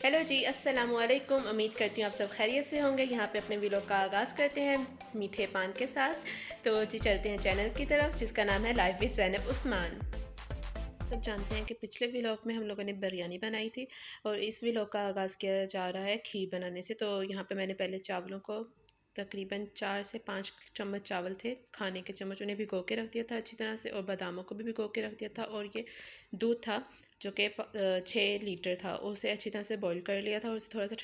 Hello जी, अस्सलाम वालेकुम। उम्मीद करती हूँ आप सब खैरियत से होंगे। यहाँ पे अपने व्लॉग का आगाज़ करते हैं मीठे पान के साथ। तो जी चलते हैं चैनल की तरफ जिसका नाम है लाइफ विद ज़ैनब उस्मान। सब जानते हैं कि पिछले व्लॉग में हम लोगों ने बिरयानी बनाई थी और इस व्लॉग का आगाज़ किया जा रहा है खीर बनाने से। तो यहाँ पे मैंने पहले चावलों को तकरीबन 4 से 5 चम्मच चावल थे खाने के चम्मच, उन्हें भिगो के रख दिया था अच्छी तरह से, और बादामों को भी भिगो के रख दिया था। और ये दूध था जो कि 6 लीटर था, उसे अच्छी तरह से बॉईल कर लिया था और उसे थोड़ा सा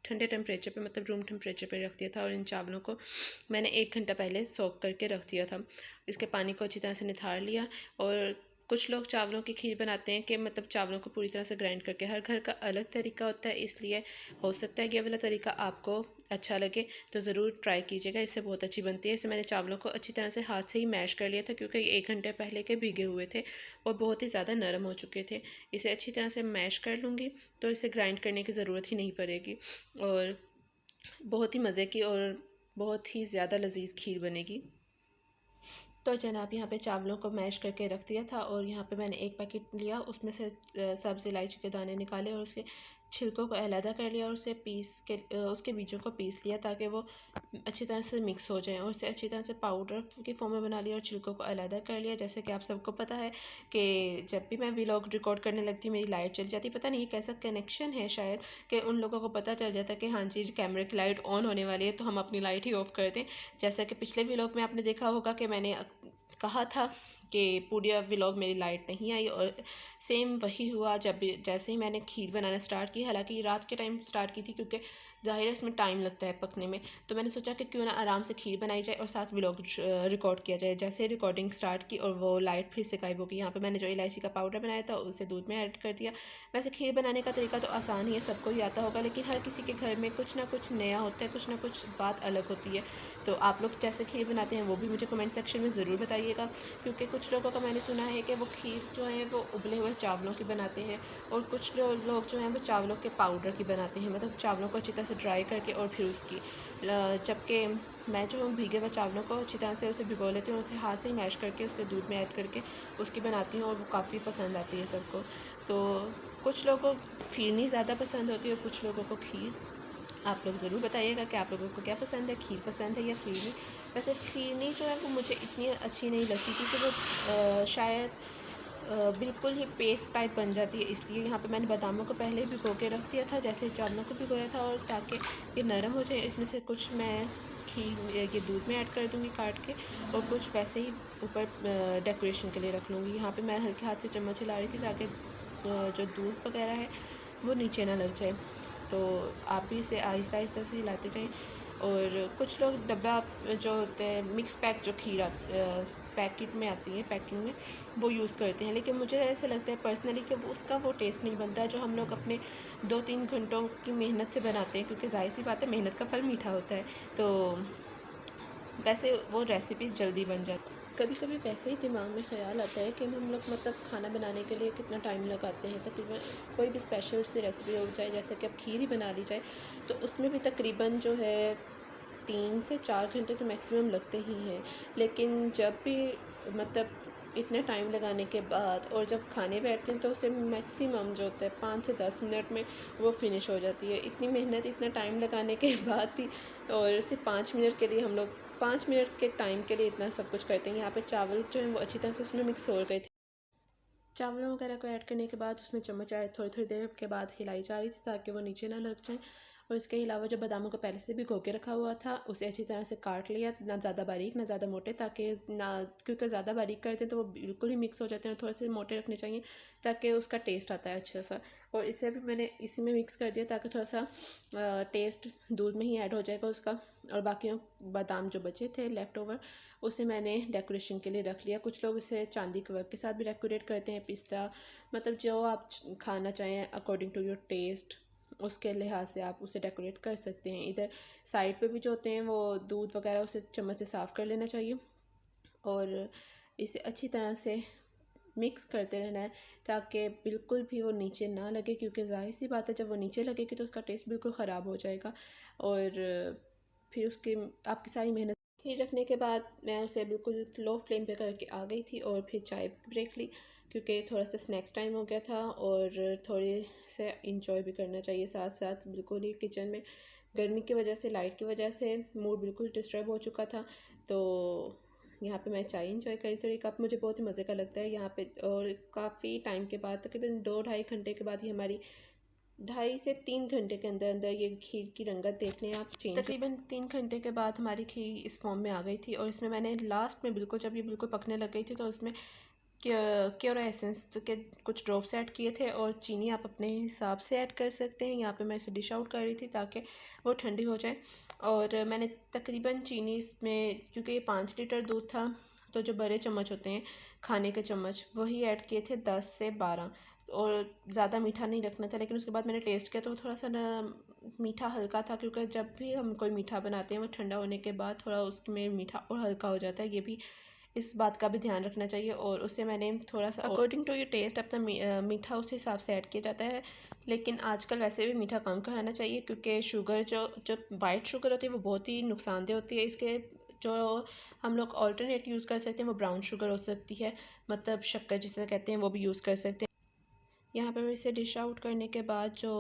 ठंडे टेम्परेचर पे, मतलब रूम टेम्परेचर पे रख दिया था। और इन चावलों को मैंने 1 घंटा पहले सोक करके रख दिया था। इसके पानी को अच्छी तरह से निथार लिया। और कुछ लोग चावलों की खीर बनाते हैं कि मतलब चावलों को पूरी तरह से ग्राइंड करके, हर घर का अलग तरीका होता है, इसलिए हो सकता है कि ये वाला तरीका आपको अच्छा लगे तो ज़रूर ट्राई कीजिएगा, इससे बहुत अच्छी बनती है। इससे मैंने चावलों को अच्छी तरह से हाथ से ही मैश कर लिया था क्योंकि 1 घंटे पहले के भीगे हुए थे और बहुत ही ज़्यादा नरम हो चुके थे। इसे अच्छी तरह से मैश कर लूँगी तो इसे ग्राइंड करने की ज़रूरत ही नहीं पड़ेगी और बहुत ही मज़े की और बहुत ही ज़्यादा लजीज खीर बनेगी। तो जनाब यहाँ पे चावलों को मैश करके रख दिया था और यहाँ पे मैंने एक पैकेट लिया, उसमें से सब्ज़ इलायची के दाने निकाले और उसके छिलकों को अलहदा कर लिया और उसे उसके बीजों को पीस लिया ताकि वो अच्छी तरह से मिक्स हो जाए, और उसे अच्छी तरह से पाउडर की फॉर्म में बना लिया और छिलकों को अलहदा कर लिया। जैसे कि आप सबको पता है कि जब भी मैं व्लॉग रिकॉर्ड करने लगती हूँ मेरी लाइट चली जाती, पता नहीं कैसा कनेक्शन है शायद, कि उन लोगों को पता चल जाता है कि हाँ जी कैमरे की लाइट ऑन होने वाली है तो हम अपनी लाइट ही ऑफ़ कर दें। जैसा कि पिछले व्लॉग में आपने देखा होगा कि मैंने कहा था कि पूरा व्लॉग मेरी लाइट नहीं आई, और सेम वही हुआ जब जैसे ही मैंने खीर बनाना स्टार्ट की। हालांकि रात के टाइम स्टार्ट की थी क्योंकि ज़ाहिर है इसमें टाइम लगता है पकने में, तो मैंने सोचा कि क्यों ना आराम से खीर बनाई जाए और साथ व्लॉग रिकॉर्ड किया जाए। जैसे रिकॉर्डिंग स्टार्ट की और वो लाइट फिर से गायब हो गई। यहाँ पे मैंने जो इलायची का पाउडर बनाया था उसे दूध में ऐड कर दिया। वैसे खीर बनाने का तरीका तो आसान ही है, सबको ही आता होगा, लेकिन हर किसी के घर में कुछ ना कुछ नया होता है, कुछ ना कुछ बात अलग होती है। तो आप लोग कैसे खीर बनाते हैं वो भी मुझे कमेंट सेक्शन में ज़रूर बताइएगा, क्योंकि कुछ लोगों का मैंने सुना है कि वो खीर जो है वो उबले हुए चावलों की बनाते हैं और कुछ लोग जो हैं वो चावलों के पाउडर की बनाते हैं, मतलब चावलों को अच्छी तरह से ड्राई करके और फिर उसकी, जबकि मैं जो भीगे हुए चावलों को अच्छी तरह से उसे भिगो लेती हूँ, उसे हाथ से ही मैश करके उसे दूध में ऐड करके उसकी बनाती हूँ और वो काफ़ी पसंद आती है सबको। तो कुछ लोगों को फिरनी ज़्यादा पसंद होती है और कुछ लोगों को खीर। आप लोग ज़रूर बताइएगा कि आप लोगों को क्या पसंद है, खीर पसंद है या फिरनी। वैसे फिरनी जो है वो मुझे इतनी अच्छी नहीं लगती क्योंकि वो शायद बिल्कुल ही पेस्ट टाइप बन जाती है, इसलिए यहाँ पे मैंने बादामों को पहले ही भिगो के रख दिया था जैसे चावलों को भिगोया था, और ताकि ये नरम हो जाए। इसमें से कुछ मैं खीर ये दूध में ऐड कर दूँगी काट के, और कुछ वैसे ही ऊपर डेकोरेशन के लिए रख लूँगी। यहाँ पे मैं हल्के हाथ से चम्मच हिला रही थी ताकि जो दूध वगैरह है वो नीचे ना लग जाए। तो आप भी इसे आहिस्ता आहिस्ता से हिलाते जाएँ। और कुछ लोग डब्बा जो होते हैं मिक्स पैक जो खीर पैकेट में आती है पैकिंग में, वो यूज़ करते हैं, लेकिन मुझे ऐसा लगता है पर्सनली कि उसका वो टेस्ट नहीं बनता जो हम लोग अपने 2-3 घंटों की मेहनत से बनाते हैं, क्योंकि जाहिर सी बात है मेहनत का फल मीठा होता है। तो वैसे वो रेसिपी जल्दी बन जाती है। कभी कभी वैसे ही दिमाग में ख़्याल आता है कि हम लोग मतलब खाना बनाने के लिए कितना टाइम लगाते हैं। तकरीबन कोई भी स्पेशल सी रेसिपी हो जाए, जैसे कि अब खीर ही बना ली जाए, तो उसमें भी तकरीबन जो है 3 से 4 घंटे तो मैक्सिमम लगते ही हैं। लेकिन जब भी मतलब इतने टाइम लगाने के बाद और जब खाने बैठते हैं तो उसे मैक्सिमम जो होता है 5 से 10 मिनट में वो फिनिश हो जाती है। इतनी मेहनत इतना टाइम लगाने के बाद भी, और सिर्फ 5 मिनट के लिए हम लोग 5 मिनट के टाइम के लिए इतना सब कुछ करते हैं। यहाँ पे चावल जो है वो अच्छी तरह से उसमें मिक्स हो गए थे। चावलों वगैरह को ऐड करने के बाद उसमें चम्मच ऐड थोड़ी थोड़ी देर के बाद हिलाई जा रही थी ताकि वो नीचे ना लग जाए। और इसके अलावा जो बादामों को पहले से भी भिगो के रखा हुआ था उसे अच्छी तरह से काट लिया, ना ज़्यादा बारीक ना ज़्यादा मोटे, ताकि ना, क्योंकि ज़्यादा बारीक करते हैं तो वो बिल्कुल ही मिक्स हो जाते हैं, थोड़े से मोटे रखने चाहिए ताकि उसका टेस्ट आता है अच्छा सा। और इसे भी मैंने इसी में मिक्स कर दिया ताकि थोड़ा सा टेस्ट दूध में ही ऐड हो जाएगा उसका। और बाकी बादाम जो बचे थे लेफ़्ट ओवर उसे मैंने डेकोरेशन के लिए रख लिया। कुछ लोग इसे चांदी के वर्क के साथ भी डेकोरेट करते हैं, पिस्ता, मतलब जो आप खाना चाहें अकॉर्डिंग टू योर टेस्ट उसके लिहाज से आप उसे डेकोरेट कर सकते हैं। इधर साइड पे भी जो होते हैं वो दूध वगैरह उसे चम्मच से साफ़ कर लेना चाहिए और इसे अच्छी तरह से मिक्स करते रहना है ताकि बिल्कुल भी वो नीचे ना लगे, क्योंकि ज़ाहिर सी बात है जब वो नीचे लगेगी तो उसका टेस्ट बिल्कुल ख़राब हो जाएगा। और फिर उसकी आपकी सारी मेहनत खीर रखने के बाद मैं उसे बिल्कुल लो फ्लेम पे करके आ गई थी और फिर चाय ब्रेक ली। क्योंकि थोड़ा सा स्नैक्स टाइम हो गया था और थोड़े से इंजॉय भी करना चाहिए साथ साथ। बिल्कुल ही किचन में गर्मी की वजह से, लाइट की वजह से मूड बिल्कुल डिस्टर्ब हो चुका था। तो यहाँ पे मैं चाय इंजॉय करी, तो ये कप मुझे बहुत ही मज़े का लगता है यहाँ पे। और काफ़ी टाइम के बाद, तकरीबन 2-2.5 घंटे के बाद ही हमारी 2.5 से 3 घंटे के अंदर अंदर ये खीर की रंगत देखने आप चेंज। तकरीबन 3 घंटे के बाद हमारी खीर इस फॉर्म में आ गई थी। और इसमें मैंने लास्ट में बिल्कुल, जब ये बिल्कुल पकने लग गई थी, तो उसमें क्योरा एसेंस के कुछ ड्रॉप्स ऐड किए थे। और चीनी आप अपने हिसाब से ऐड कर सकते हैं। यहाँ पे मैं इसे डिश आउट कर रही थी ताकि वो ठंडी हो जाए। और मैंने तकरीबन चीनी इसमें, क्योंकि ये 5 लीटर दूध था, तो जो बड़े चम्मच होते हैं खाने के चम्मच, वही ऐड किए थे 10 से 12। और ज़्यादा मीठा नहीं रखना था। लेकिन उसके बाद मैंने टेस्ट किया तो थोड़ा सा ना मीठा हल्का था, क्योंकि जब भी हम कोई मीठा बनाते हैं वो ठंडा होने के बाद थोड़ा उसमें मीठा और हल्का हो जाता है। ये भी, इस बात का भी ध्यान रखना चाहिए। और उसे मैंने थोड़ा सा अकॉर्डिंग टू योर टेस्ट अपना मीठा उस हिसाब से ऐड किया जाता है। लेकिन आजकल वैसे भी मीठा कम खाना चाहिए, क्योंकि शुगर जो वाइट शुगर होती है वो बहुत ही नुकसानदेह होती है। इसके जो हम लोग ऑल्टरनेट यूज़ कर सकते हैं वो ब्राउन शुगर हो सकती है, मतलब शक्कर जिसे कहते हैं, वो भी यूज़ कर सकते हैं। यहाँ पे इसे डिश आउट करने के बाद जो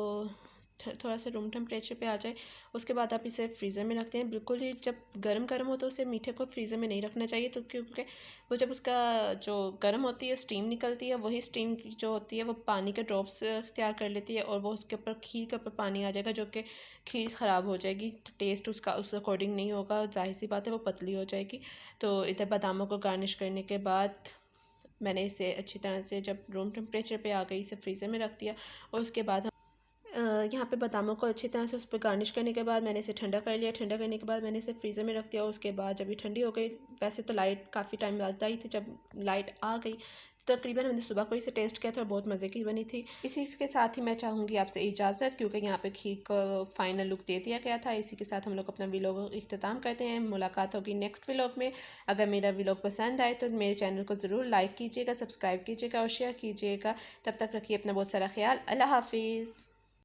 थोड़ा सा रूम टेम्परेचर पे आ जाए, उसके बाद आप इसे फ्रीज़र में रखते हैं। बिल्कुल ही जब गर्म गर्म हो तो उसे मीठे को फ्रीज़र में नहीं रखना चाहिए, तो क्योंकि वो जब उसका जो गर्म होती है स्टीम निकलती है, वही स्टीम जो होती है वो पानी के ड्रॉप्स तैयार कर लेती है, और वो उसके ऊपर खीर के ऊपर पानी आ जाएगा, जो कि खीर ख़राब हो जाएगी। टेस्ट उसका उस अकॉर्डिंग नहीं होगा, जाहिर सी बात है वो पतली हो जाएगी। तो इधर बादामों को गार्निश करने के बाद मैंने इसे अच्छी तरह से, जब रूम टेम्परेचर पे आ गई, इसे फ्रीज़र में रख दिया। और उसके बाद यहाँ पे बादामों को अच्छी तरह से उस पर गार्निश करने के बाद मैंने इसे ठंडा कर लिया। ठंडा करने के बाद मैंने इसे फ्रीज़र में रख दिया। और उसके बाद जब ये ठंडी हो गई, वैसे तो लाइट काफ़ी टाइम बाद आई थी, जब लाइट आ गई तो तकरीबन मैंने सुबह को इसे टेस्ट किया था और बहुत मज़े की बनी थी। इसी के साथ ही मैं चाहूँगी आपसे इजाज़त, क्योंकि यहाँ पे खीर को फाइनल लुक दे दिया गया था। इसी के साथ हम लोग अपना व्लॉग इख्तिताम करते हैं। मुलाकात होगी नेक्स्ट व्लॉग में। अगर मेरा व्लॉग पसंद आए तो मेरे चैनल को ज़रूर लाइक कीजिएगा, सब्सक्राइब कीजिएगा और शेयर कीजिएगा। तब तक रखिए अपना बहुत सारा ख्याल। अल्लाह हाफिज़।